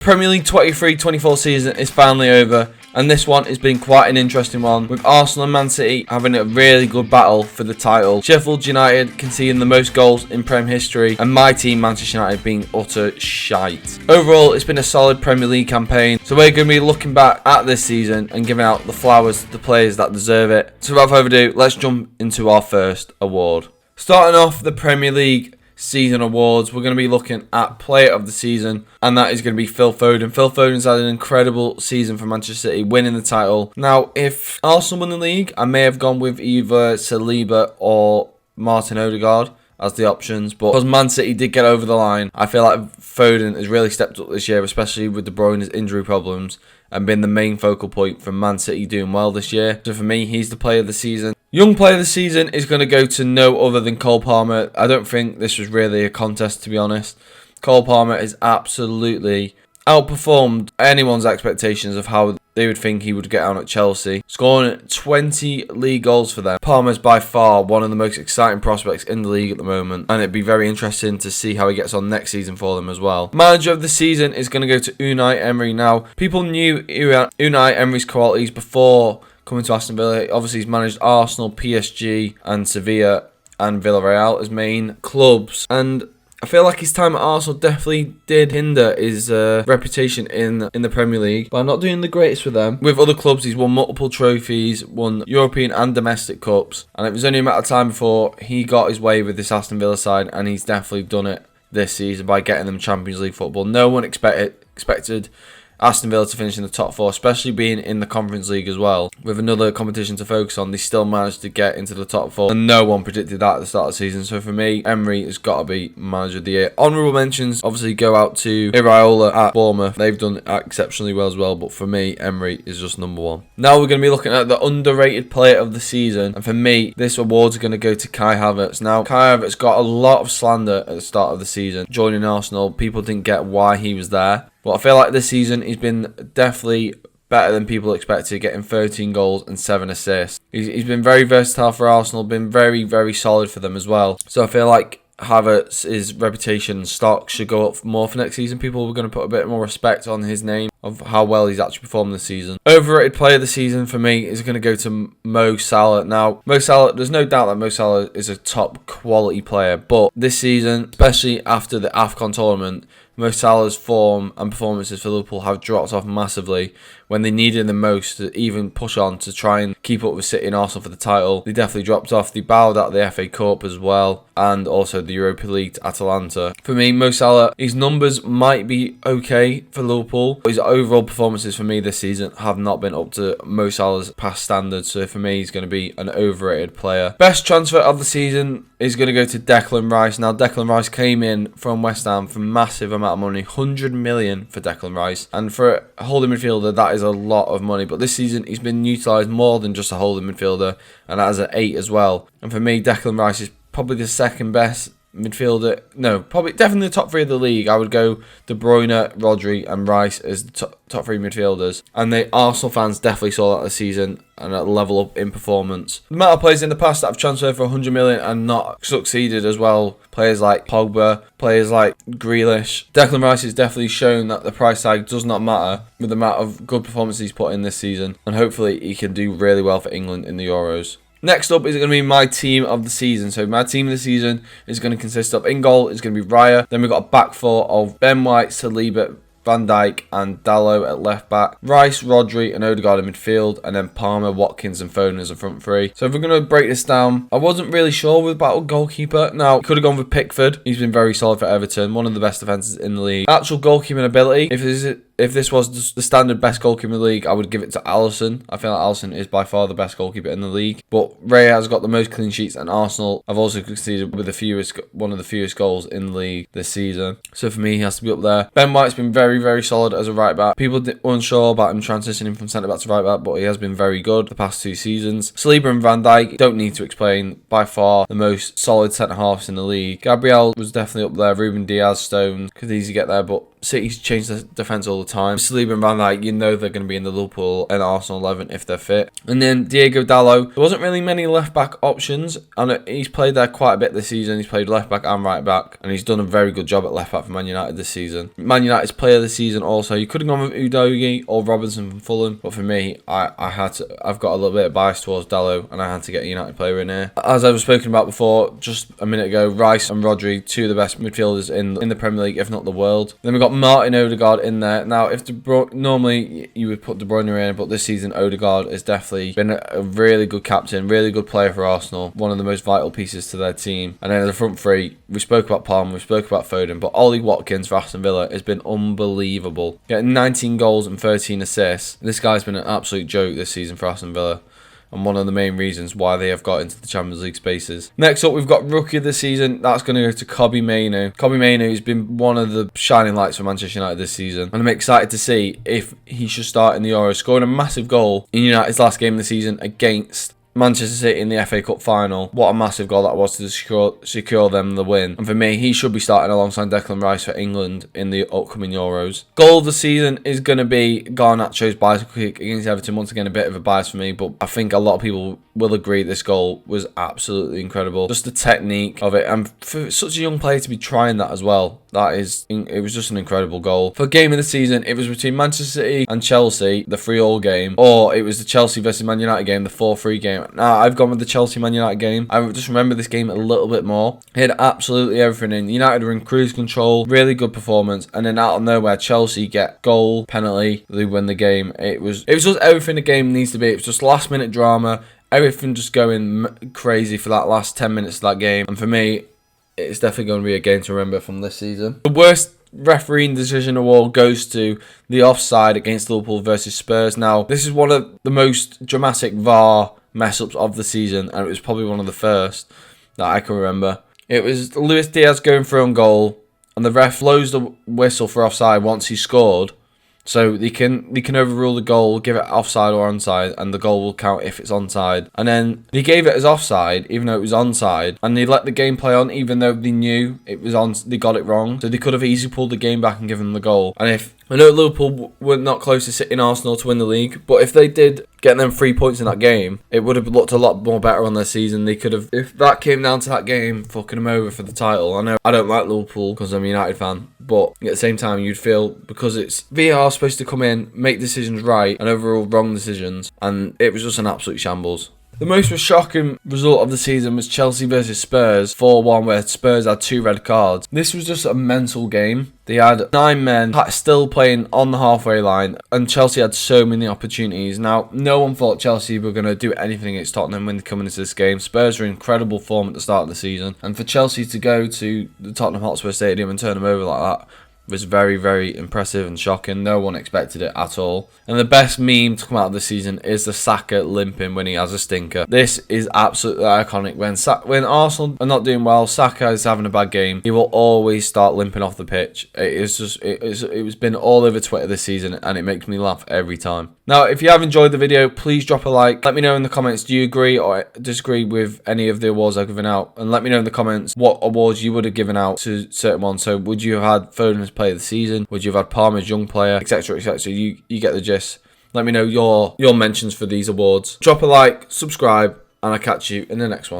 Premier League 23-24 season is finally over, and this one has been quite an interesting one, with Arsenal and Man City having a really good battle for the title. Sheffield United conceding the most goals in Prem history, and my team Manchester United being utter shite. Overall, it's been a solid Premier League campaign, so we're going to be looking back at this season and giving out the flowers to the players that deserve it. So without further ado, let's jump into our first award. Starting off the Premier League season awards, we're going to be looking at player of the season, and that is going to be Phil Foden. Phil Foden's had an incredible season for Manchester City, winning the title. Now, if Arsenal won the league, I may have gone with either Saliba or Martin Odergarrd as the options, but because Man City did get over the line, I feel like Foden has really stepped up this year, especially with De Bruyne's injury problems, and been the main focal point for Man City doing well this year. So for me, he's the player of the season. Young player of the season is going to go to no other than Cole Palmer. I don't think this was really a contest, to be honest. Cole Palmer has absolutely outperformed anyone's expectations of how they would think he would get on at Chelsea, scoring 20 league goals for them. Palmer's by far one of the most exciting prospects in the league at the moment, and it'd be very interesting to see how he gets on next season for them as well. Manager of the season is going to go to Unai Emery. Now, people knew Unai Emery's qualities before coming to Aston Villa. Obviously, he's managed Arsenal, PSG, and Sevilla and Villarreal as main clubs, and I feel like his time at Arsenal definitely did hinder his reputation in the Premier League, but I'm not doing the greatest with them. With other clubs, he's won multiple trophies, won European and domestic cups, and it was only a matter of time before he got his way with this Aston Villa side, and he's definitely done it this season by getting them Champions League football. No one expected Aston Villa to finish in the top four, especially being in the Conference League as well. With another competition to focus on, they still managed to get into the top four, and no one predicted that at the start of the season. So for me, Emery has got to be Manager of the Year. Honourable mentions obviously go out to Iraola at Bournemouth. They've done exceptionally well as well, but for me, Emery is just number one. Now we're going to be looking at the underrated player of the season, and for me, this award's going to go to Kai Havertz. Now, Kai Havertz got a lot of slander at the start of the season. Joining Arsenal, people didn't get why he was there. But I feel like this season he's been definitely better than people expected, getting 13 goals and 7 assists. He's been very versatile for Arsenal, been very, very solid for them as well. So I feel like Havertz's reputation and stock should go up more for next season. People are going to put a bit more respect on his name of how well he's actually performed this season. Overrated player of the season for me is going to go to Mo Salah. Now, Mo Salah, there's no doubt that Mo Salah is a top quality player, but this season, especially after the AFCON tournament, Mo Salah's form and performances for Liverpool have dropped off massively when they needed the most to even push on to try and keep up with City and Arsenal for the title. They definitely dropped off. They bowed out the FA Cup as well, and also the Europa League to Atalanta. For me, Mo Salah, his numbers might be okay for Liverpool, but his overall performances for me this season have not been up to Mo Salah's past standards. So for me, he's going to be an overrated player. Best transfer of the season is going to go to Declan Rice. Now, Declan Rice came in from West Ham for a massive amount of money, 100 million for Declan Rice, and for a holding midfielder, that is a lot of money. But this season, he's been utilised more than just a holding midfielder, and as an 8 as well. And for me, Declan Rice is probably the second best midfielder. No, probably definitely the top 3 of the league. I would go De Bruyne, Rodri, and Rice as the top 3 midfielders. And the Arsenal fans definitely saw that this season and a level up in performance. The amount of players in the past that have transferred for 100 million and not succeeded as well. Players like Pogba, players like Grealish. Declan Rice has definitely shown that the price tag does not matter with the amount of good performances he's put in this season. And hopefully he can do really well for England in the Euros. Next up is going to be my team of the season. So my team of the season is going to consist of, in goal is going to be Raya. Then we've got a back four of Ben White, Saliba, Van Dijk and Dalot at left back, Rice, Rodri and Odegaard in midfield, and then Palmer, Watkins and Foden as a front three. So if we're going to break this down, I wasn't really sure with battle goalkeeper. Now, could have gone with Pickford. He's been very solid for Everton, one of the best defences in the league. Actual goalkeeping ability, if this was the standard best goalkeeper in the league, I would give it to Alisson. I feel like Alisson is by far the best goalkeeper in the league. But Raya has got the most clean sheets, and Arsenal have also conceded with one of the fewest goals in the league this season. So for me, he has to be up there. Ben White's been very, very solid as a right back. People were unsure about him transitioning from centre back to right back, but he has been very good the past 2 seasons. Saliba and Van Dijk, don't need to explain, by far the most solid centre halves in the league. Gabriel was definitely up there. Ruben Diaz, Stones could easily get there, but City's changed the defence all the time. Saliba and Van Dijk, you know they're going to be in the Liverpool and Arsenal 11 if they're fit. And then Diego Dalot. There wasn't really many left-back options, and he's played there quite a bit this season. He's played left-back and right-back, and he's done a very good job at left-back for Man United this season. Man United's player of the season also. You could have gone with Udogie or Robinson from Fulham, but for me, I've got a little bit of bias towards Dalot, and I had to get a United player in here. As I was spoken about before, just a minute ago, Rice and Rodri, two of the best midfielders in the Premier League, if not the world. Then we've got Martin Odegaard in there. Now, if normally you would put De Bruyne in, but this season Odegaard has definitely been a really good captain, really good player for Arsenal, one of the most vital pieces to their team. And then the front three, we spoke about Palmer, we spoke about Foden, but Ollie Watkins for Aston Villa has been unbelievable. Getting 19 goals and 13 assists. This guy's been an absolute joke this season for Aston Villa, and one of the main reasons why they have got into the Champions League spaces. Next up, we've got Rookie of the Season. That's going to go to Kobbie Mainoo. Kobbie Mainoo has been one of the shining lights for Manchester United this season, and I'm excited to see if he should start in the Euros, scoring a massive goal in United's last game of the season against Manchester City in the FA Cup final. What a massive goal that was to secure them the win. And for me, he should be starting alongside Declan Rice for England in the upcoming Euros. Goal of the season is going to be Garnacho's bicycle kick against Everton. Once again, a bit of a bias for me, but I think a lot of people will agree this goal was absolutely incredible. Just the technique of it, and for such a young player to be trying that as well, it was just an incredible goal. For game of the season, it was between Manchester City and Chelsea, the 3-3 game, or it was the Chelsea versus Man United game, the 4-3 game. Now, I've gone with the Chelsea Man United game. I just remember this game a little bit more. It had absolutely everything in. United were in cruise control, really good performance, and then out of nowhere, Chelsea get goal, penalty, they win the game. It was just everything the game needs to be. It was just last minute drama, everything just going crazy for that last 10 minutes of that game. And for me, it's definitely going to be a game to remember from this season. The worst refereeing decision award goes to the offside against Liverpool versus Spurs. Now, this is one of the most dramatic VAR mess-ups of the season, and it was probably one of the first that I can remember. It was Luis Diaz going for on goal, and the ref blows the whistle for offside once he scored. So they can overrule the goal, give it offside or onside, and the goal will count if it's onside. And then they gave it as offside, even though it was onside, and they let the game play on, even though they knew it was on. They got it wrong, so they could have easily pulled the game back and given them the goal. And if I know Liverpool were not close to sitting Arsenal to win the league, but if they did get them 3 points in that game, it would have looked a lot more better on their season. They could have, if that came down to that game, fucking them over for the title. I know I don't like Liverpool because I'm a United fan, but at the same time, you'd feel because it's VAR supposed to come in, make decisions right, and overall wrong decisions, and it was just an absolute shambles. The most shocking result of the season was Chelsea versus Spurs, 4-1, where Spurs had 2 red cards. This was just a mental game. They had 9 men still playing on the halfway line, and Chelsea had so many opportunities. Now, no one thought Chelsea were going to do anything against Tottenham when they come into this game. Spurs were in incredible form at the start of the season, and for Chelsea to go to the Tottenham Hotspur Stadium and turn them over like that was very, very impressive and shocking. No one expected it at all. And the best meme to come out of the season is the Saka limping when he has a stinker. This is absolutely iconic. When Arsenal are not doing well, Saka is having a bad game, he will always start limping off the pitch. It's been all over Twitter this season, and it makes me laugh every time. Now, if you have enjoyed the video, please drop a like. Let me know in the comments, do you agree or disagree with any of the awards I've given out? And let me know in the comments what awards you would have given out to certain ones. So would you have had Foden as player of the season? Would you have had Palmer as young player, etc, etc? You get the gist. Let me know your mentions for these awards. Drop a like, subscribe, and I'll catch you in the next one.